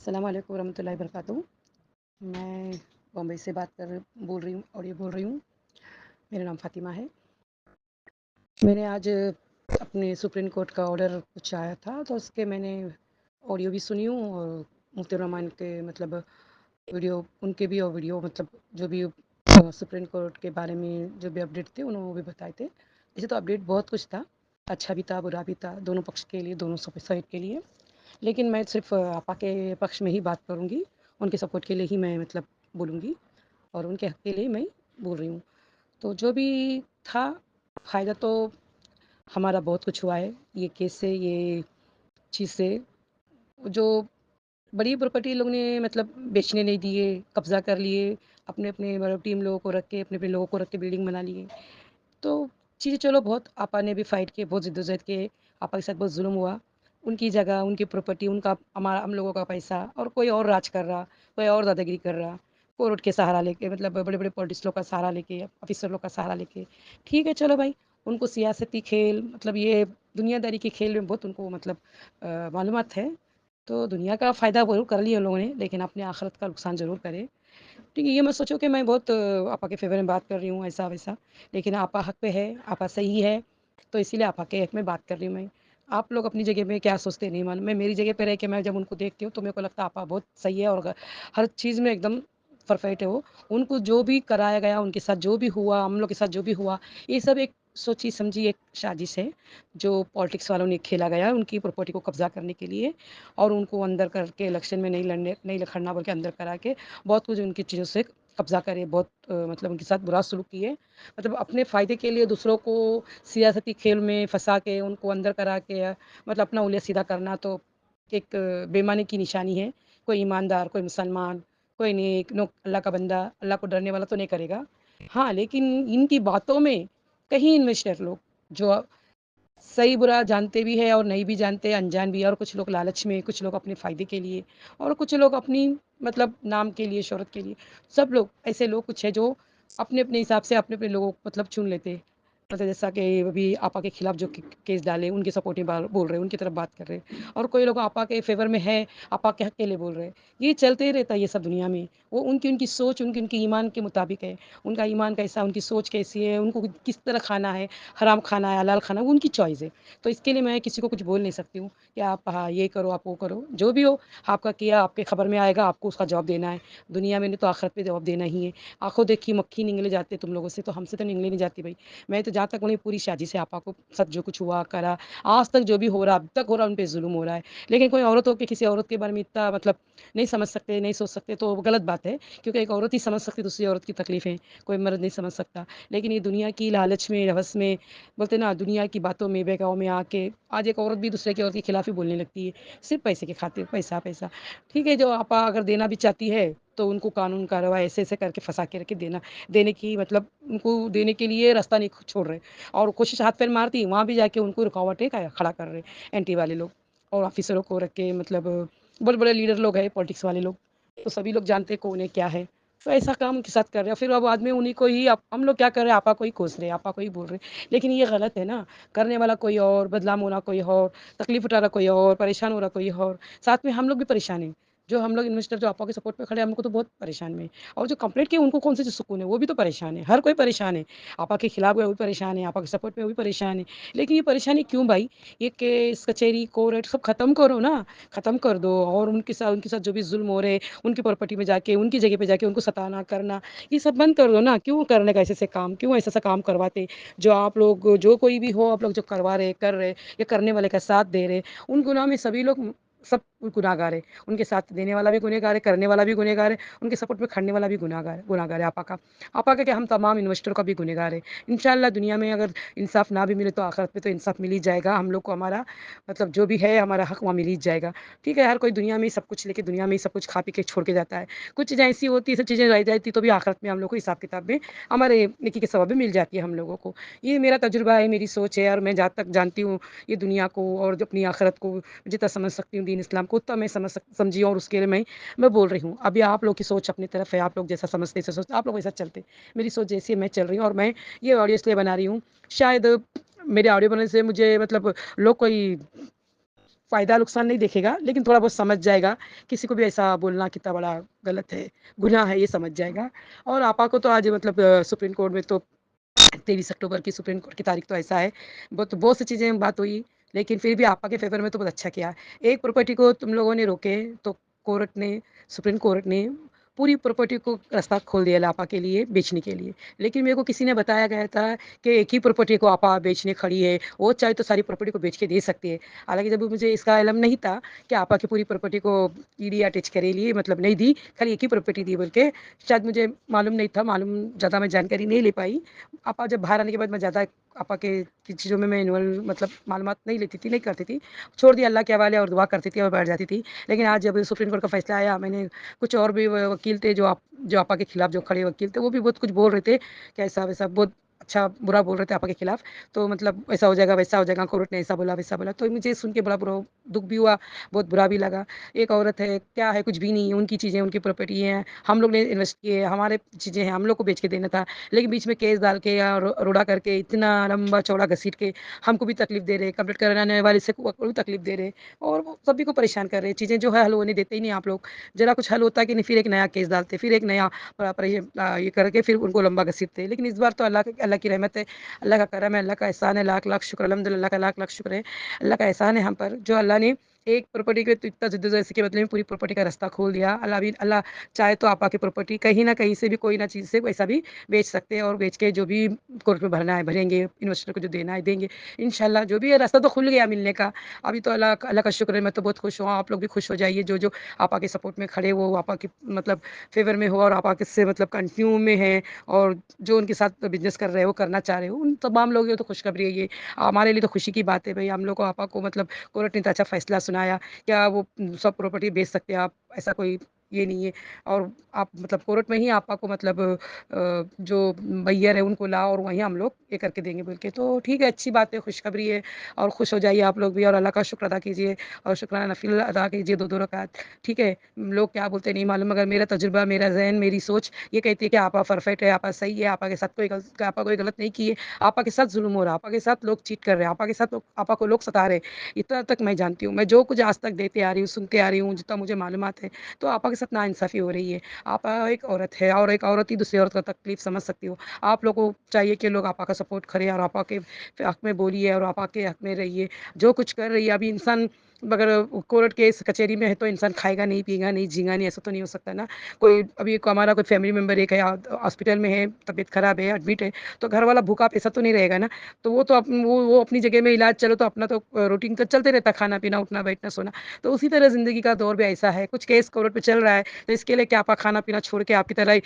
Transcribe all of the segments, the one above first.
السلام علیکم ورحمۃ اللہ وبرکاتہ۔ میں بمبئی سے بول رہی ہوں۔ میرا نام فاطمہ ہے۔ میں نے آج اپنے سپریم کورٹ کا آرڈر کچھ آیا تھا تو اس کے میں نے آڈیو بھی سنی ہوں، اور مفتی الرحمان کے ویڈیو ان کے بھی، اور ویڈیو جو بھی سپریم کورٹ کے بارے میں جو بھی اپڈیٹ تھے انہوں وہ بھی بتائے تھے۔ ویسے تو اپڈیٹ بہت کچھ تھا، اچھا بھی تھا برا بھی تھا، دونوں پکش کے لیے، دونوں سائڈ کے لیے، لیکن میں صرف آپا کے پکش میں ہی بات کروں گی، ان کے سپورٹ کے لیے ہی میں بولوں گی، اور ان کے حق کے لیے میں بول رہی ہوں۔ تو جو بھی تھا، فائدہ تو ہمارا بہت کچھ ہوا ہے یہ کیس سے، یہ چیز سے۔ جو بڑی پراپرٹی لوگ نے بیچنے نہیں دیے، قبضہ کر لیے، اپنے اپنے ٹیم لوگوں کو رکھ کے، اپنے اپنے لوگوں کو رکھ کے بلڈنگ بنا لیے، تو چیزیں چلو بہت آپا نے بھی فائٹ کیے، بہت جدوجہد کے، آپا کے ساتھ بہت ظلم ہوا، ان کی جگہ، ان کی پراپرٹی، ان کا ہم لوگوں کا پیسہ، اور کوئی اور راج کر رہا، کوئی اور دادا گیری کر رہا، کورٹ کے سہارا لے کے، بڑے بڑے پولیٹکس لوگ کا سہارا لے کے، آفیسر لوگ کا سہارا لے کے، ٹھیک ہے چلو بھائی، ان کو سیاستی کھیل یہ دنیا داری کے کھیل میں بہت ان کو معلومات ہے، تو دنیا کا فائدہ ضرور کر لیا ان لوگوں نے، لیکن اپنے آخرت کا نقصان ضرور کرے۔ ٹھیک ہے، یہ مت سوچو کہ میں بہت آپا کے فیور میں بات کر رہی ہوں ایسا ویسا، لیکن آپا حق پہ ہے، آپا صحیح ہے، تو اسی لیے آپا کے حق میں بات کر رہی ہوں میں۔ آپ لوگ اپنی جگہ میں کیا سوچتے نہیں معلوم، میں میری جگہ پہ رہ کے میں جب ان کو دیکھتی ہوں تو میرے کو لگتا ہے آپا بہت صحیح ہے، اور ہر چیز میں ایک دم پرفیکٹ ہے وہ۔ ان کو جو بھی کرایا گیا، ان کے ساتھ جو بھی ہوا، ہم لوگ کے ساتھ جو بھی ہوا، یہ سب ایک سوچی سمجھی ایک سازش ہے جو پالیٹکس والوں نے کھیلا گیا ان کی پراپرٹی کو قبضہ کرنے کے لیے، اور ان کو اندر کر کے الیکشن میں نہیں لڑنا بول کے اندر کرا کے بہت کچھ ان کی چیزوں سے قبضہ کرے، بہت ان کے ساتھ برا سلوک کیے، اپنے فائدے کے لیے دوسروں کو سیاستی کھیل میں پھنسا کے، ان کو اندر کرا کے اپنا اولیا سیدھا کرنا تو ایک بےایمانی کی نشانی ہے۔ کوئی ایماندار، کوئی مسلمان، کوئی نیک اللہ کا بندہ، اللہ کو ڈرنے والا تو نہیں کرے گا۔ ہاں، لیکن ان کی باتوں میں کہیں انویسٹر لوگ جو صحیح برا جانتے بھی ہے اور نہیں بھی جانتے، انجان بھی ہے، اور کچھ لوگ لالچ میں، کچھ لوگ اپنے فائدے کے لیے، اور کچھ لوگ اپنی نام کے لیے، شہرت کے لیے، سب لوگ ایسے لوگ کچھ ہے جو اپنے اپنے حساب سے اپنے اپنے لوگوں کو چن لیتے، جیسا کہ ابھی آپا کے خلاف جو کیس ڈالے ان کے سپورٹ میں بول رہے، ان کی طرف بات کر رہے، اور کوئی لوگ آپا کے فیور میں ہے، آپا کے حق کے لیے بول رہے۔ یہ چلتے ہی رہتا ہے یہ سب دنیا میں، وہ ان کی سوچ، ان کی ایمان کے مطابق ہے، ان کا ایمان کیسا، ان کی سوچ کیسی ہے، ان کو کس طرح کھانا ہے، حرام کھانا ہے حلال کھانا ہے، وہ ان کی چوائس ہے۔ تو اس کے لیے میں کسی کو کچھ بول نہیں سکتی ہوں کہ آپ ہاں یہ کرو، آپ وہ کرو، جو بھی ہو آپ کا کیا آپ کے خبر میں آئے گا، آپ کو اس کا جواب دینا ہے، دنیا میں نہیں تو آخرت پہ جواب دینا ہی ہے۔ آنکھوں دیکھی مکھی نگلے جاتے تم لوگوں سے، تو ہم سے تو نگلے نہیں جاتی بھائی۔ میں تو جہاں تک انہیں پوری شادی سے آپا کو سب جو کچھ ہوا کرا، آج تک جو بھی ہو رہا، اب تک ہو رہا، ان پہ ظلم ہو رہا ہے، لیکن کوئی عورت ہو کے کسی عورت کے بارے میں اتنا نہیں سمجھ سکتے، نہیں سوچ سکتے، تو غلط بات ہے، کیونکہ ایک عورت ہی سمجھ سکتی دوسری عورت کی تکلیفیں، کوئی مرد نہیں سمجھ سکتا۔ لیکن یہ دنیا کی لالچ میں، ہوس میں، بولتے نا دنیا کی باتوں میں، بہکاؤ میں آ کے آج ایک عورت بھی دوسرے کی عورت کے خلاف ہی بولنے لگتی ہے، صرف پیسے کے خاطر، پیسہ پیسہ۔ ٹھیک ہے، جو آپا اگر دینا بھی چاہتی ہے تو ان کو قانون کارروائی ایسے ایسے کر کے پھنسا کے رکھ کے دینے کی ان کو دینے کے لیے راستہ نہیں چھوڑ رہے، اور کوشش ہاتھ پیر مارتی وہاں بھی جا کے ان کو رکاوٹیں کھڑا کر رہے اینٹی والے لوگ، اور آفیسروں کو رکھ کے بڑے بڑے لیڈر لوگ ہیں پالیٹکس والے لوگ، تو سبھی لوگ جانتے ہیں کون ہے کیا ہے، تو ایسا کام ان کے ساتھ کر رہے ہیں، پھر اب بعد میں انہیں کو ہی ہم لوگ کیا کر رہے ہیں، آپا کو ہی کوس رہے ہیں، آپا کو ہی بول رہے ہیں، لیکن یہ غلط ہے نا، کرنے والا کوئی اور، بدنام ہونا کوئی اور، تکلیف اٹھا رہا کوئی اور، پریشان ہو رہا کوئی اور، ساتھ میں ہم لوگ بھی پریشان ہیں، جو ہم لوگ انویسٹر جو آپا کے سپورٹ پہ کھڑے ہیں، ہم کو تو بہت پریشان میں، اور جو کمپلیٹ کیے ان کو کون سے جو سکون ہے، وہ بھی تو پریشان ہے، ہر کوئی پریشان ہے، آپا کے خلاف گئے وہ بھی پریشان ہے، آپا کے سپورٹ پہ وہ بھی پریشان ہے، لیکن یہ پریشانی کیوں بھائی؟ یہ کیس کچہری کورٹ سب ختم کرو نا، ختم کر دو، اور ان کے ساتھ جو بھی ظلم ہو رہے، ان کی پراپرٹی میں جا کے، ان کی جگہ پہ جا کے ان کو ستانا کرنا، یہ سب بند کر دو نا، کیوں کرنے کا ایسے سے کام، کیوں ایسا سا کام کرواتے؟ جو آپ لوگ، جو کوئی بھی ہو، آپ لوگ جو کروا رہے، کر رہے، یا کرنے والے کا ساتھ دے رہے، ان گناہ میں سبھی لوگ سب گناہگار ہے، ان کے ساتھ دینے والا بھی گنہگار ہے، کرنے والا بھی گنہگار ہے، ان کے سپورٹ میں کھڑنے والا بھی گنہگار ہے، آپا کا کیا، ہم تمام انویسٹروں کا بھی گنہگار ہے۔ انشاءاللہ دنیا میں اگر انصاف نہ بھی ملے تو آخرت میں تو انصاف مل ہی جائے گا، ہم لوگ کو ہمارا جو بھی ہے ہمارا حق وہاں مل ہی جائے گا۔ ٹھیک ہے، ہر کوئی دنیا میں سب کچھ لے کے، دنیا میں سب کچھ کھا پی کے چھوڑ کے جاتا ہے، کچھ چیزیں ایسی ہوتی ہے، سب چیزیں رہ جاتی تو بھی آخرت میں ہم لوگ کو حساب کتاب میں ہمارے نیکی کے ثواب بھی مل جاتی ہے ہم لوگوں کو۔ یہ میرا تجربہ ہے، میری سوچ ہے، اور میں جہاں تک جانتی ہوں یہ دنیا کو اور جو اپنی آخرت کو جتنا سمجھ سکتی ہوں، دین اسلام کو اتنا میں سمجھی، اور اس کے لیے میں بول رہی ہوں۔ ابھی آپ لوگ کی سوچ اپنی طرف ہے، آپ لوگ جیسا سمجھتے ایسا سوچتے، آپ لوگ ویسا چلتے، میری سوچ جیسی ہے میں چل رہی ہوں، اور میں یہ آڈیو اس لیے بنا رہی ہوں، شاید میرے آڈیو بننے سے مجھے لوگ کوئی फ़ायदा नुकसान नहीं देखेगा, लेकिन थोड़ा बहुत समझ जाएगा। किसी को भी ऐसा बोलना कितना बड़ा गलत है, गुनाह है, ये समझ जाएगा। और आपा को तो आज मतलब सुप्रीम कोर्ट में तो 23 अक्टूबर की सुप्रीम कोर्ट की तारीख तो ऐसा है, बहुत सी चीज़ें बात हुई, लेकिन फिर भी आपा के फ़ेवर में तो बहुत अच्छा किया। एक प्रॉपर्टी को तुम लोगों ने रोके, तो कोर्ट ने, सुप्रीम कोर्ट ने पूरी प्रॉपर्टी को रास्ता खोल दिया आपा के लिए बेचने के लिए। लेकिन मेरे को किसी ने बताया गया था कि एक ही प्रॉपर्टी को आपा बेचने खड़ी है, वो चाहे तो सारी प्रॉपर्टी को बेच के दे सकती है। हालाँकि जब मुझे इसका इल्म नहीं था कि आपा की पूरी प्रॉपर्टी को ईडी अटैच करे लिए मतलब नहीं दी, खाली एक ही प्रॉपर्टी दी बोल के, शायद मुझे मालूम नहीं था, ज़्यादा मैं जानकारी नहीं ले पाई। आपा जब बाहर आने के बाद मैं ज़्यादा आपा के की चीज़ों में मैं इन्वॉल्व मतलब मालूमात नहीं लेती थी, नहीं करती थी। छोड़ दिया अल्लाह के हवाले और दुआ करती थी और बैठ जाती थी। लेकिन आज जब सुप्रीम कोर्ट का फैसला आया, मैंने कुछ और भी वकील थे जो आपा के खिलाफ जो खड़े वकील थे, वो भी बहुत कुछ बोल रहे थे कि ऐसा-वैसा बहुत अच्छा बुरा बोल रहे थे आपा के खिलाफ। तो मतलब ऐसा हो जाएगा, वैसा हो जाएगा, कोर्ट ने ऐसा बोला, वैसा बोला। तो मुझे सुन के बड़ा बुरा दुःख भी हुआ, बहुत बुरा भी लगा। एक औरत है, क्या है, कुछ भी नहीं है, उनकी चीज़ें, उनकी प्रॉपर्टी है, हम लोग ने इन्वेस्ट किए, हमारे चीज़ें हैं, हम लोग को बेच के देना था। लेकिन बीच में केस डाल के या रोड़ा करके इतना लंबा चौड़ा घसीट के हमको भी तकलीफ दे रहे, कंप्लीट कराने वाले से को भी तकलीफ दे रहे और वो सभी को परेशान कर रहे हैं। चीज़ें जो है हल होने देते ही नहीं आप लोग। ज़रा कुछ हल होता है कि नहीं, फिर एक नया केस डालते, फिर एक नया ये करके फिर उनको लंबा घसीटते। लेकिन इस बार तो अल्लाह की रहमत है, अल्लाह का करम है, अल्लाह का एहसान है, लाख-लाख शुक्र, अल्हम्दुलिल्लाह का लाख-लाख शुक्र है। अल्लाह का एहसान है हम पर, जो अल्लाह ने एक प्रॉपर्टी के तो इतना जद्दोजहद के बदले में पूरी प्रॉपर्टी का रास्ता खोल दिया। अल्लाह चाहे तो आपा की प्रॉपर्टी कहीं न कहीं से भी कोई ना चीज़ से वैसा भी बेच सकते हैं और बेच के जो भी कोर्ट में भरना है भरेंगे, इन्वेस्टर को जो देना है देंगे। इंशाल्लाह जो भी है रास्ता तो खुल गया मिलने का। अभी तो अल्लाह का शुक्र है, मैं तो बहुत खुश हूँ। आप लोग भी खुश हो जाइए, जो आपा के सपोर्ट में खड़े हो, आपा के मतलब फ़ेवर में हो और आपा के से मतलब कंटिन्यू में हैं और जो उनके साथ बिज़नेस कर रहे हो, करना चाह रहे हो, उन तमाम लोगों की तो खुशखबरी है ये। हमारे लिए तो खुशी की बात है भई, हम लोग को आपा को मतलब कोर्ट ने इतना अच्छा फ़ैसला सुनाया, क्या वो सब प्रॉपर्टी बेच सकते हैं आप, ऐसा कोई ये नहीं है। और आप मतलब कोर्ट में ही आपा को मतलब जो मैयर है उनको ला और वहीं हम लोग ये करके देंगे बोल के। तो ठीक है, अच्छी बात है, खुशखबरी है और खुश हो जाइए आप लोग भी और अल्लाह का शुक्र अदा कीजिए और शुक्राना नफ़िल अदा कीजिए 2-2 रकात। ठीक है, लोग क्या बोलते हैं नहीं मालूम, मगर मेरा तजुर्बा, मेरा ज़हन, मेरी सोच ये कहती है कि आपा परफेक्ट है, आपा सही है, आपा कोई गलत नहीं की है, आपा के साथ ज़ुल्म हो रहा है, आपा के साथ लोग चीट कर रहे हैं, आपा को लोग सता रहे हैं। इतना तक मैं जानती हूँ। मैं जो कुछ आज तक देते आ रही हूँ, सुनते आ रही हूँ, जितना मुझे मालूमात है, तो आपा के साथ नाइंसाफ़ी हो रही है। आपा एक औरत है और एक औरत ही दूसरी औरत का तकलीफ़ समझ सकती हो। आप लोगों को चाहिए कि लोग आपा का सपोर्ट करें और आपा के हक़ में बोलिए और आपा के हक़ में रहिए। जो कुछ कर रही है अभी इंसान, अगर कोर्ट केस कचहरी में है तो इंसान खाएगा नहीं, पिएगा नहीं, जिएगा नहीं, ऐसा तो नहीं हो सकता ना। कोई अभी हमारा कोई फैमिली मेंबर एक है हॉस्पिटल में है, तबीयत ख़राब है, एडमिट है, तो घर वाला भूखा पैसा तो नहीं रहेगा ना। तो वो तो वो अपनी जगह में इलाज चलो तो अपना तो रूटीन तो चलते रहता है, खाना-पीना, उठना, बैठना, सोना। तो उसी तरह ज़िंदगी का दौर भी ऐसा है, कुछ केस कोर्ट पे चल रहा है, तो इसके लिए क्या आपा खाना-पीना छोड़ के आपकी तरह ही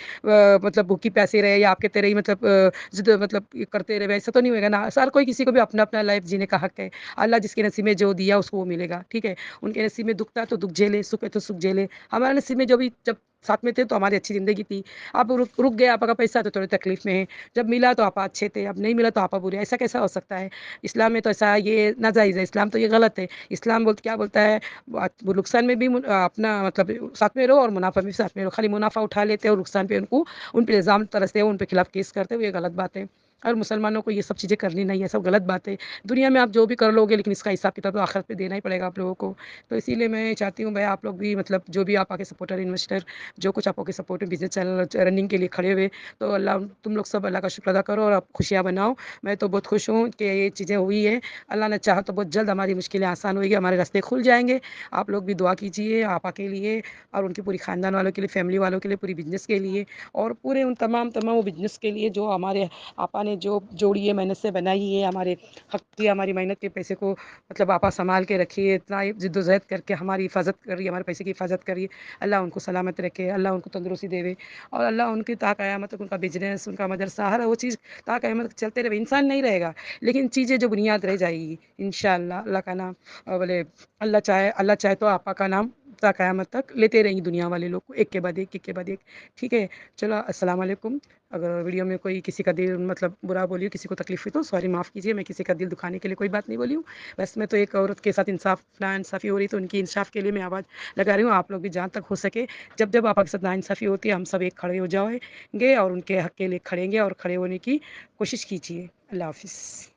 मतलब भूखी प्यासी रहे या आपकी तरह ही मतलब ज़िद मतलब ये करते रहे, ऐसा तो नहीं होएगा ना। हर कोई किसी को भी अपना-अपना लाइफ़ जीने का हक है। अल्लाह जिसके नसीब में जो दिया उसको वो मिलेगा, ठीक है? उनके नसीब में दुःख था तो दुःख झेले, सुख है तो सुख झेले। हमारे नसीब में जो भी जब साथ में थे तो हमारी अच्छी ज़िंदगी थी। अब रुक रुक गया आपा का पैसा तो थोड़ी तकलीफ़ में हैं। जब मिला तो आपा अच्छे थे, अब नहीं मिला तो आपा बुरे। ऐसा कैसा हो सकता है? इस्लाम में तो ऐसा ये नाजायज़ है, इस्लाम तो ये गलत है। इस्लाम क्या बोलता है, वो नुकसान में भी अपना मतलब साथ में रहो और मुनाफ़ा में भी साथ में रहो। खाली मुनाफ़ा उठा लेते हो और नुकसान पे उन पे इल्ज़ाम तरसते हो, उनके खिलाफ़ केस करते हो, ये गलत बात है। और मुसलमानों को ये सब चीज़ें करनी नहीं है, सब गलत बात है। दुनिया में आप जो भी कर लोगे लेकिन इसका हिसाब-किताब तो आखिरत में देना ही पड़ेगा आप लोगों को। तो इसीलिए मैं चाहती हूँ भाई आप लोग भी मतलब जो भी आपा के सपोर्टर, इन्वेस्टर, जो कुछ आपा के सपोर्ट में बिज़नेस चल रनिंग के लिए खड़े हुए, तो तुम लोग सब अल्लाह का शुक्र अदा करो और आप खुशियाँ मनाओ। मैं तो बहुत खुश हूँ कि ये चीज़ें हुई हैं। अल्लाह ने चाहा तो बहुत जल्द हमारी मुश्किलें आसान होएगी, हमारे रास्ते खुल जाएँगे। आप लोग भी दुआ कीजिए आपा के लिए और उनके पूरी ख़ानदान वालों के लिए, फैमिली वालों के लिए, पूरी बिज़नेस के लिए और पूरे उन तमाम वो बिज़नेस के लिए जो हमारे आपा ने जो जोड़ी है, मेहनत से बनाई है, हमारे हक़ की, हमारी मेहनत के पैसे को मतलब आपा सँभाल के रखी है, इतना ज़िद्दोज़हद करके हमारी हिफ़ाज़त कर रही है, हमारे पैसे की हिफ़ाज़त कर रही है। अल्लाह उनको सलामत रखे, अल्लाह उनको तंदुरुस्ती देवे और अल्लाह उनकी ता क़यामत तक उनका बिज़नेस, उनका मदरसा, हर वो चीज़ ता क़यामत तक चलते रहे। इंसान नहीं रहेगा, लेकिन चीज़ें जो बुनियाद रह जाएगी इंशाअल्लाह। अल्लाह का नाम बोले अल्लाह चाहे तो आपा का नाम ता क़यामत तक लेते रहेंगे दुनिया वाले लोग, एक के बाद एक, एक के बाद एक। ठीक है? चलो अस्सलाम वालेकुम। अगर वीडियो में कोई किसी का दिल मतलब बुरा बोली हो, किसी को तकलीफ़ हुई तो सॉरी माफ़ कीजिए, मैं किसी का दिल दुखाने के लिए कोई बात नहीं बोली हूँ। बस मैं तो एक औरत के साथ नाइंसाफ़ी हो रही तो उनकी इंसाफ़ के लिए मैं आवाज़ लगा रही हूँ। आप लोग भी जहाँ तक हो सके जब आपके साथ नाइंसाफ़ी होती है हम सब एक खड़े हो जाएँगे और उनके हक़ के लिए खड़ेंगे और खड़े होने की कोशिश कीजिए। अल्लाह हाफ़िज़।